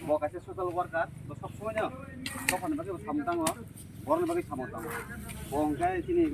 bo kaisa social worker to sob somoi no tokoni bagi samutango boroni bagi samutango bo hingkai chini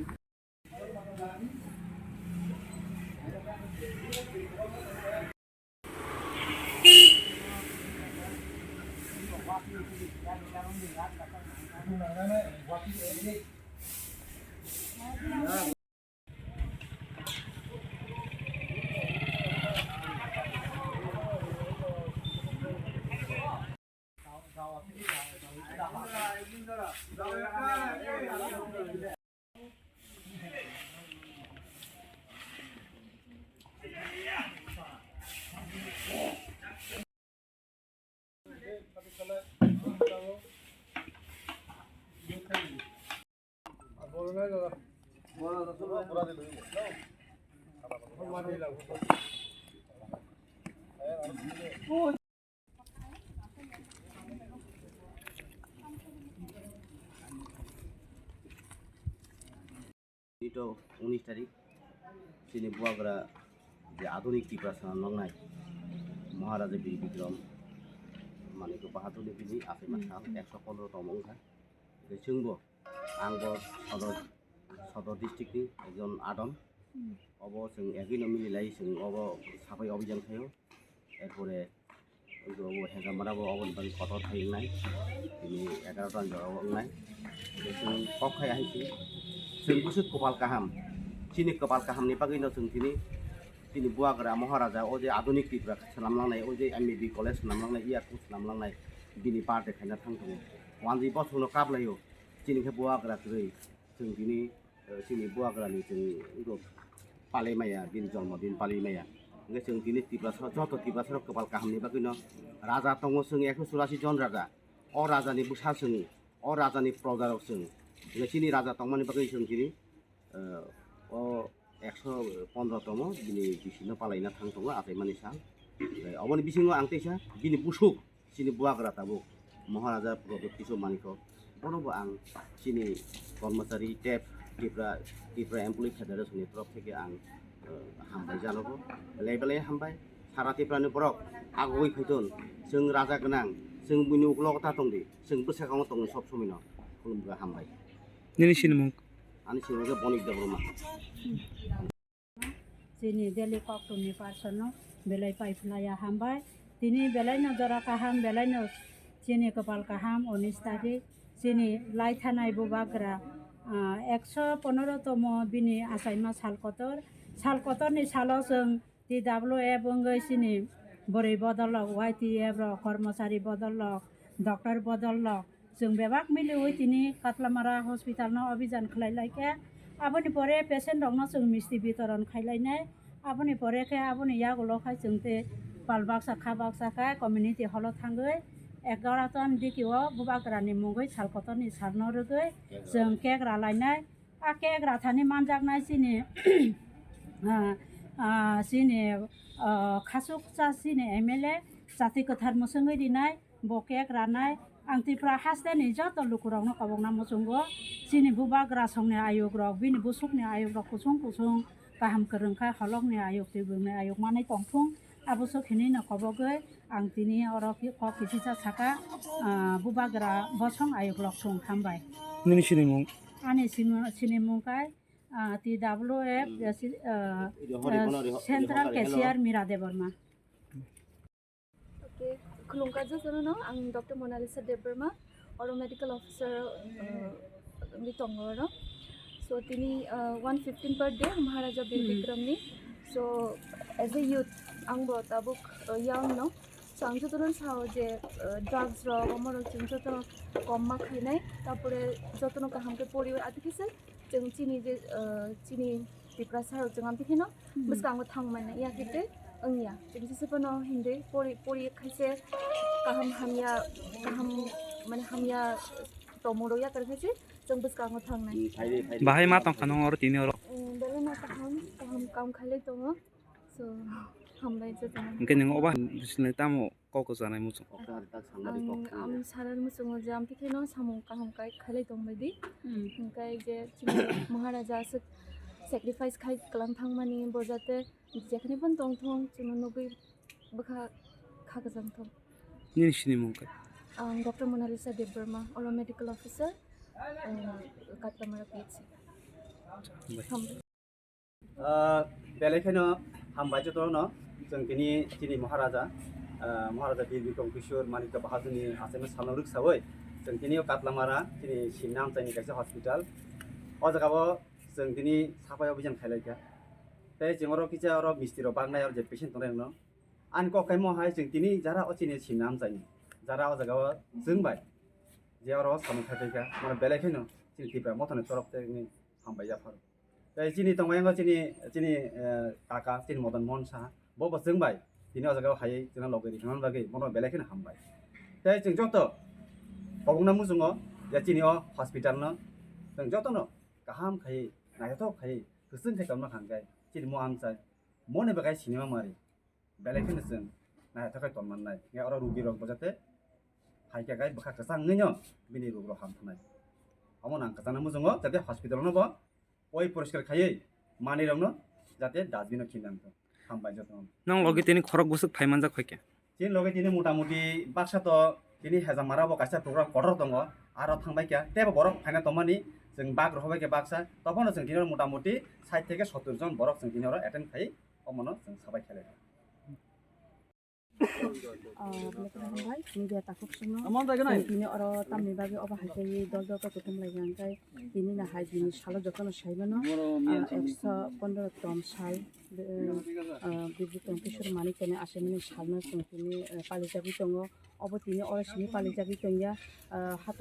itu 19 tarik sini buagra যে আধুনিক টিপ্রাসন লংনাই মহারাজা বীর বিক্রম মানে তো বাহাদুর বিনি আছে মাসাল 115 তম অংখা जोंबो आंबो सदर डिस्ट्रिक्टनि एकजन आदम अब जों एगिनो मिलिलाय जों अब साफाय अभियान थायो एरपरे अब हेगामाराबो अबन बारि कथ थायनाय दिनै 11 टान जराव अंनाय जों कखाय हायसि जों बुसु कपाल काहाम चिनि कपाल काहामनि बागैनो जों दिनै बुवाग्रा महाराजा ओ जे आधुनिक टिप्रा सालामलांनाय ओ जे एमबीबी कलेज सालामलांनाय एयारपोर्ट सालामलांनाय दिनै पार्टे खायना थांथों वानजि बसनो काबलायो चिनिखौ बुवाग्रा गै जों दिनै चिनि बुवाग्रानि जों पालिमाया दिन जन्मदिन पालिमाया जों दिनै टिप्रासर जत टिप्रासर कपाल काहामनि बागैनो राजा दङ जों 184 जन राजा अ राजानि बुसा जों अ राजानि प्रजाराव जों चिनि राजा दंमानि बागै जों दिनै अ 115 तम दिनै बिसिनो पालायना थांथों आफायमानि सान अबनि बिसिङाव आं तैसा दिनै बुसुक चिनि बुवाग्रा ताबो महाराजा प्रगतिसो मानिको बनोबो आं चिनि कर्मचारी टेप टिप्रा एमप्लयी फेडारेशननि तरफ থেকে आं हामबाय जानोबो लेबेले हामबाय सारा टिप्रानि बरक आगै फैथोन जों राजा गोनां जों बुनि उग्लगता दंदि जों बोसागाव दं सब समयनो खुलुमगा हामबाय नोंनि सिनमुं आंनि सिनमुं बनिक देब्रमा चिनि देलि कक्टनि पार्सनो बेलाय पाइफलाया हामबाय दिनै बेलायनो जरा काहाम बेलायनो चिनि कपाल काहाम 19 तारिख चिनि लाइथानाय बुबाग्रा 115 तम बिनि आसाइमा सालकतरनि सालाव जों DWF बंगै चिनि बोरै बदलक YTF र कर्मचारी बदलक डक्टर बदलक जों बेबाक मिलि दिनै काटलामारा हस्पिटालनो अभियान खालायलायके आबनि परे पेसेन्ट दंनो जों मिस्ति वितरण खालायनाय आबनि परेखे आबनि यागलखाय जोंते पालबाक्सा खाबाक्साखाय कमिउनिटि हल थांगै 11 टन दिकिव बुबाग्रानि मुंगै सालकतरनि सारनो रोगै जों केग्रा लायनाय आ केग्रा थानि मानजागनाय चिनि खासुकसा चिनि MLA जाति गोथार मोसोङै दिनाय बकेक रानाय आंतिफ्रा हासदेनि जत लुकुरावनो कबंना मोसंगो चिनि बुबाग्रा संनि आयोग रक बिनि बुसुकनि आयोग रक कुसुं गाहाम गोरोंखाय हलकनि आयोग दिबुंनि आयोग माने तंफुं आबुसो खिनिनो कबगै आं दिनै अरखि किसिसा साका बुबाग्रा बसं आयोग लक सं हामबाय नोंनि सिनमुं आनि सिनिमुंखाय TWF central cashier Meera Debbarma okay खुलुमगा जोनो आं डक्टर मोनालिसा देबर्मा अरो मेडिकल अफिसर बितंगरो सो दिनै 115 बर्थडे महाराजा बीर विक्रमनि सो एज ए यूथ आंबो ताबुक यां नो सो आं जतन साव जे ड्राग्स र अमर जों जतन कम खायनाय तापरे जतन काहामके परिवार आदिकिसे जों चिनि जे चिनि टिप्रा सार जों आमतिखिनो बस आंबो थांमाने याकिते अंगिया जों जेसेबनो हिंदे परि खायसे काहाम हामिया काहाम माने हामिया तमरो या करखायसे जों बस आंबो थांनाय बाहाय मा तंखानो अर तिनि अर बेले मा काहाम काम खाले दङ सो हामबाय जों ओंके नों अबा बिसने तामो कको जानाय मुसु आं सारार मुसु जे आमतिखिनो सामु काहाम काय खाले दं बायदि ओंखाय जे महाराजा सेक्रिफाइस खाय कलाम थांमानि बजाते जेखने पण दंथं जों नगै बखा खागजांथं Nini sini mung kai. Ang Dr. Monalisa Debbarma, Oro Medical Officer, Katlamara PHC. Bai. बेलेखायनो हामबाय जतनो जों दिनै महाराजा बीर बिक्रम किशोर मानिक बाहादुरनि आसामनि सालनो रिक्सावै जों दिनै काटलामारा दिनै सिमनाम जायनि खायसे हस्पिटाल अ जागाबो जों दिनै साफायाव बिजान खायलायखा ते जोंरो किजा अर मिस्टिरो बागनाय अर जे पेशेंट दरेनो आन को कायमो हाय जों दिनै जारा अचिने सिमनाम जायनि जारा अ जागाबो जोंबाय जे अर सामन खायलायखा माने बेलेखायनो दिनै तिब्रा मथने तरफ तेनि हामबाय जाफार दिनै दंबायंगा दिनै काका दिनै मदन मोहन साहा बबो जोंबाय दिनै अजागाव हायै जोंना लगै थांनानै बागै मन बेलेखैनो हामबाय दा जों जत बगना मुजुङो दिनै अ हस्पिटालनो जों जतनो गाहाम खायै नायथाव खायै गोसों खायखावनो हांगाय दिनै मो आमसाय मने बागाय सिनेमा मारि बेलेखैनो जों नायथाव खाय तनमाननाय अर रुगि रग बजाते हायका गाय बखा गोसाङैनो बिनि रुग्र हामथनाय अमन आं गोजाना मुजुङो जाते हस्पिटालनो बो ওই পরিষ্কার খাইয়ে মানি রংনো যাতে ডাস্টবিনও কিনান্ত হামবাই যত Nang logi tini khorok busuk phaiman jak khoike. তিন লগে তিনি মোটামুটি বাক্সা তো তিনি হেজাম মারাবো কাইসা প্রোগ্রাম কটর দङ আরো থাंबाय কিয়া তেবো বরক ফাইনা তমানি जों बाग रहबाय के बाक्सा तखनो जों दिनाव मोटामुटी 60 থেকে 70 জন बरक जों दिनाव एटेन्ड खाइ अमनो जों साबाय खेले Hai, media takuk semua. Ini orang tamu bagi apa haji dol ke kutum lagi angkai. Ini nah haji ini salah jokan saya mana. 115 ton saya. Bijikan kisur mani kene asemini salna sungkini palijagi tongo. Apa tini orang sini palijagi tongya. Hat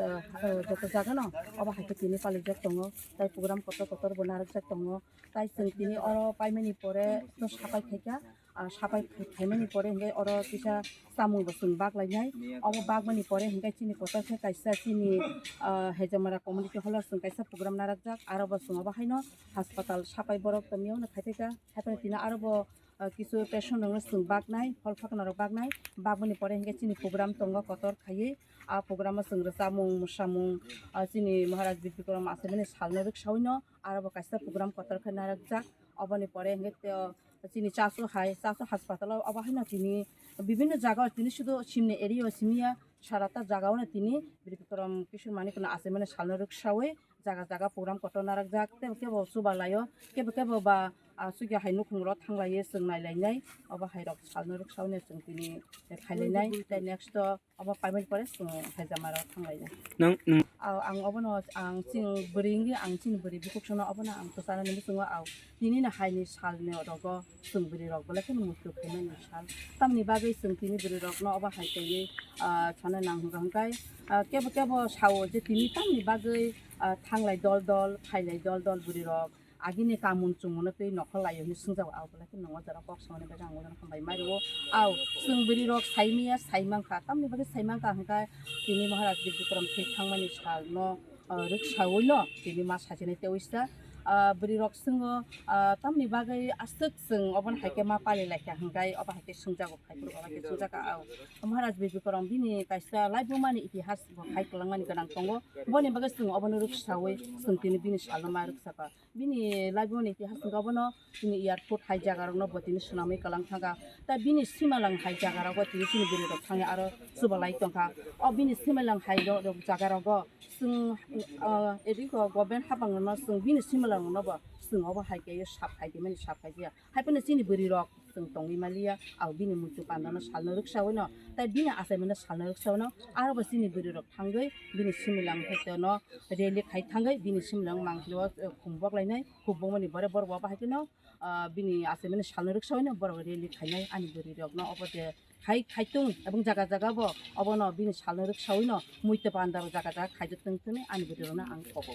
jatuh jaga no. Apa haji tini palijag tongo. Tai program kotor benar jak tongo. Tai sungkini orang paimeni pore no sapai kaya. সাপাই খাইমানি পরে হিংগাই or কিসা সামুং বসুন bug লাইনাই of বাগমানি পরে হিংগাই চিনি কতাছে কাইসা চিনি Hezamara community হলার সুন কাইসা programme নারাক যাক আরো বসুন বাহাইনো হাসপাতাল সাপাই বরক তমিও না খাইতেকা খাইতে তিনা আরো কিছু পেশেন্ট দङ সুন বাগ নাই ফল ফাকনার বাগ নাই বাগমানি পরে হিংগাই চিনি প্রোগ্রাম তঙ্গ কতর খাইয়ে আ প্রোগ্রামে সুংর সামুং মুসামুং চিনি মহারাজ বীর বিক্রম আসামিনি সালনো রিকসাউইনো আরো কাইসা প্রোগ্রাম কতর খাই নারাক যাক অবনি পরে হিংগাই চিনি চাষো হাসপাতাল অবাহাইনা তিনি বিভিন্ন জায়গায় তিনি শুধু সিমনে এরিয়া সিমিয়া সারাটা জায়গাও না তিনি বিক্রম কিশোর মানি কোনো আছে মানে সালনো রিক্সাওয়ে জায়গা প্রোগ্রাম কটনারাক যাক কেবল সুবালাयो কেবো বা सुगिया हाय नुखुंग्र थांलायो जों नायलायनाय अबा हायरक सालनो रिक्सावनो जों दिनै खायलायनाय दा नेक्स्ट अबा पाइमेन्ट परे जों हायजामाराव थांलायनाय Nang आं अबनो आं सिं बोरिंगि आं सिं बोरि बिखुक्सनो अबनो आं तो साना निमि जोङो आव दिनै ना हायनि सालने रग जों बोरि रग बला केन मुथु खायनायनि साल तामनि बागै जों दिनै बोरि रगनो अबा हायथायै साना नांगुगांगाय केबो सावो जे दिनै तामनि बागै थांलाय दल फायलाय दल बोरि रग agini kamun chungona tei nokhalayo ni sungjaw aw bala kin nongo jara kok samane ba jang ojan khambai mario aw sungbiri rok saimia saimang kha tamni bagi saimang ka hangka tini maharaj bikram thik thangmani sal no riksawoino tini ma sajene teoista bri rok sungo tamni bagai asuk sung obon haike ma pali laikha hangkai oba haike sungjago khaipur oba haike sungjaga aw maharaj bikram bini kaisa laibu mani itihas bo khaiklangmani ganang tongo boni bagai sung obon riksawoi sung tini bini salno ma riksaka bini laibu ni itihas ngobono bini airport hai jagarno botini sunami kalang thaga ta bini simalang hai jagarago tini sini bini rok thangya aro subalai tongka o bini simalang hai rok jagarago sung ediko goben habangno sung bini simalang नबा जोंआवबो हायके साफ हायके माने साफ हायके हायपने सिनि बोरि रक जों तंगि मालिया आव बिनि मुथु पान्दानो सालनो रिक्सावनो ताय बिनि आसाय माने सालनो रिक्सावनो आरोबो सिनि बोरि रक थांगै बिनि सिमिलां हेतनो रेलि खाय थांगै बिनि सिमिलां मांग्लो खुंबक लायनाय खुबो माने बरे बरबा बाहायकेनो बिनि आसाय माने सालनो रिक्सावनो बर रेलि खायनाय आनि बोरि रकनो अबते खायtung এবং জায়গা জায়গাবো অবনো বিনি সালনো রিক্সাওইনো মুইতে পান্দাবো জায়গা জায়গা খাইজতং তনে আনি बोरि रकनो आं खबो